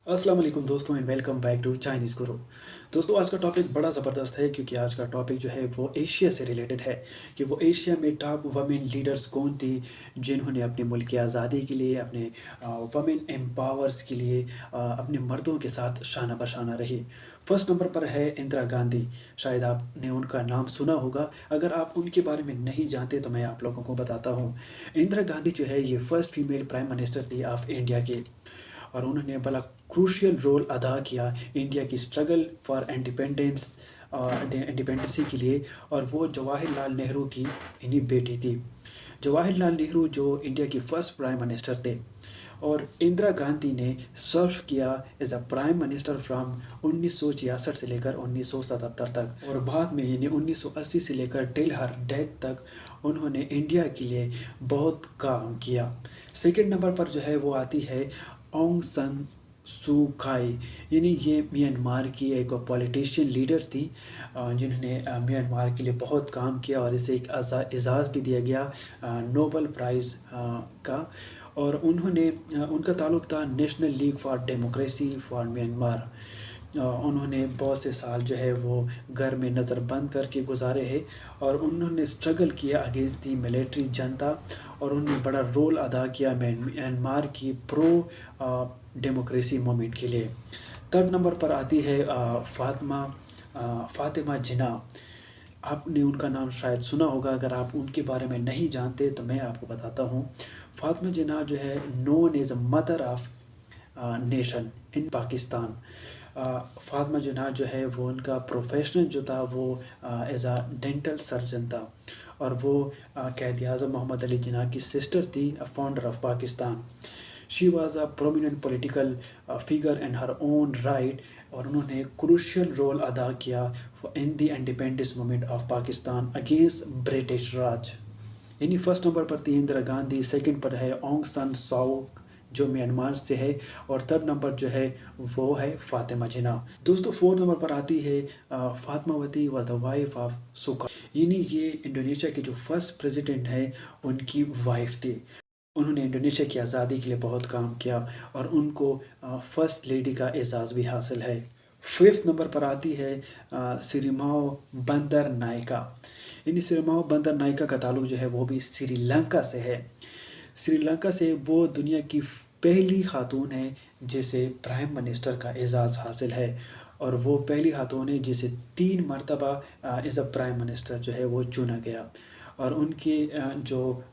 अस्सलाम वालेकुम दोस्तों and welcome back to Chinese Guru. दोस्तों आज का टॉपिक बड़ा ज़बरदस्त है क्योंकि आज का टॉपिक जो है वो एशिया से रिलेटेड है कि वो एशिया में टॉप वमेन लीडर्स कौन थी जिन्होंने अपने मुल्क की आज़ादी के लिए अपने वमेन एम्पावर्स के लिए अपने मर्दों के साथ शाना बशाना रही। फर्स्ट नंबर पर है इंदिरा गांधी। शायद आपने उनका नाम सुना होगा। अगर आप उनके बारे में नहीं जानते तो मैं आप लोगों को बताता हूँ। इंदिरा गांधी जो है ये फर्स्ट फीमेल प्राइम मिनिस्टर थी ऑफ इंडिया की और उन्होंने बड़ा क्रूशियल रोल अदा किया इंडिया की स्ट्रगल फॉर इंडिपेंडेंसी के लिए। और वो जवाहरलाल नेहरू की इन्हीं बेटी थी। जवाहरलाल नेहरू जो इंडिया की फर्स्ट प्राइम मिनिस्टर थे और इंदिरा गांधी ने सर्व किया as a prime minister from 1966 से लेकर 1977 तक और बाद में यानी 1980 से लेकर टिल हर डेथ तक उन्होंने इंडिया के लिए बहुत काम किया। सेकंड नंबर पर जो है वो आती है ऑन्ग सन सू काई। यानी ये म्यांमार की एक पॉलिटिशियन लीडर थी जिन्होंने म्यांमार के लिए बहुत काम किया और इसे एक एजाज़ भी दिया गया नोबल प्राइज़ का। और उन्होंने उनका ताल्लुक था national league for democracy for Myanmar. उन्होंने बहुत से साल जो है वो घर में नज़र बंद करके गुजारे हैं और उन्होंने स्ट्रगल किया अगेंस्ट दी मिलिट्री जनता और उन्होंने बड़ा रोल अदा किया म्यांमार की प्रो डेमोक्रेसी मूवमेंट के लिए। थर्ड नंबर पर आती है फातिमा जिन्ना। आपने उनका नाम शायद सुना होगा। अगर आप उनके बारे में नहीं जानते तो मैं आपको बताता हूँ। फातिमा जिन्ना जो है known as a mother of nation in Pakistan. Fatima Jinnah जो है वो उनका प्रोफेशनल जो था वो एज अ डेंटल सर्जन था और वो कैद आज़म मोहम्मद अली जिन्ना की सिस्टर थी, founder of Pakistan. She was a prominent political figure in her own right और उन्होंने क्रूशियल रोल अदा किया in the independence movement of Pakistan against British Raj. यानी फर्स्ट नंबर पर थी इंदिरा गांधी, सेकंड पर है ऑन्ग सन सू जो म्यांमार से है और थर्ड नंबर जो है वो है फातिमा जिन्ना। दोस्तों फोर्थ नंबर पर आती है फातिमावती वॉज द वाइफ ऑफ सुका। यानी ये इंडोनेशिया के जो फर्स्ट प्रेसिडेंट है उनकी वाइफ थी। उन्होंने इंडोनेशिया की आज़ादी के लिए बहुत काम किया और उनको फर्स्ट लेडी का एजाज़ भी हासिल है। फिफ्थ नंबर पर आती है सिरिमाओ बंदर नायका। इन सिरिमाओ बंदर नायका का ताल्लुक जो है वो भी श्रीलंका से है। श्रीलंका से वो दुनिया की पहली खातून है जिसे प्राइम मिनिस्टर का एजाज़ हासिल है और वो पहली खातून है जिसे 3 मरतबा एज अ प्राइम मिनिस्टर जो है वो चुना गया और उनके जो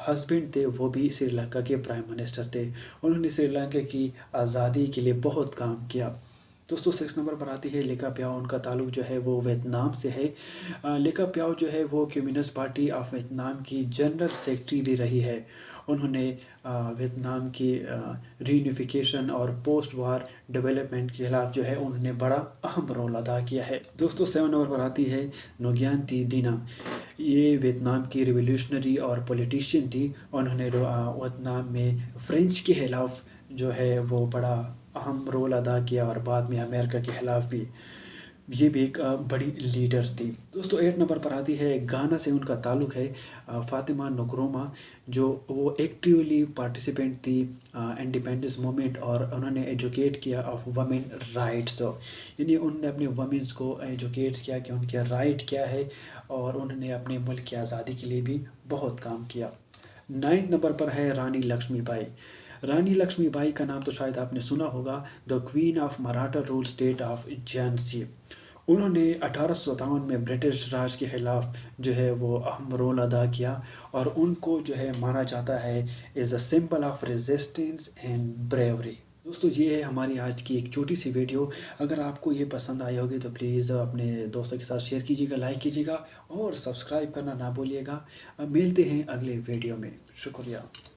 हस्बैंड थे वो भी श्रीलंका के प्राइम मिनिस्टर थे। उन्होंने श्रीलंका की आज़ादी के लिए बहुत काम किया। दोस्तों 6 नंबर पर आती है लिका प्याओ। उनका ताल्लुक जो है वो वियतनाम से है। लिका प्याओ जो है वो कम्युनिस्ट पार्टी ऑफ वियतनाम की जनरल सेक्रेटरी भी रही है। उन्होंने वियतनाम की रीयूनिफिकेशन और पोस्ट वार डेवलपमेंट के खिलाफ जो है उन्होंने बड़ा अहम रोल अदा किया है। दोस्तों 7 नंबर पर आती है नोग्यान ती दीना। ये वियतनाम की रिवोल्यूशनरी और पॉलिटिशियन थी। उन्होंने वियतनाम में फ्रेंच के खिलाफ जो है वो बड़ा अहम रोल अदा किया और बाद में अमेरिका के खिलाफ भी। ये भी एक बड़ी लीडर थी। दोस्तों 8 नंबर पर आती है गाना से उनका ताल्लुक है फातिमा नक्रोमा जो वो एक्टिवली पार्टिसिपेंट थी इंडिपेंडेंस मूवमेंट और उन्होंने एजुकेट किया ऑफ वमेन राइट्स। यानी उन्होंने अपने वमेंस को एजुकेट किया कि उनके राइट क्या है और उन्होंने अपने मुल्क की आज़ादी के लिए भी बहुत काम किया। 9 नंबर पर है रानी लक्ष्मीबाई। रानी लक्ष्मीबाई का नाम तो शायद आपने सुना होगा। The queen of Maratha rule state of Jhansi. उन्होंने 1857 में ब्रिटिश राज के ख़िलाफ़ जो है वो अहम रोल अदा किया और उनको जो है माना जाता है as a symbol of resistance and bravery. दोस्तों ये है हमारी आज की एक छोटी सी वीडियो। अगर आपको ये पसंद आई होगी तो प्लीज़ अपने दोस्तों के साथ शेयर कीजिएगा, लाइक कीजिएगा और सब्सक्राइब करना ना भूलिएगा। मिलते हैं अगले वीडियो में। शुक्रिया।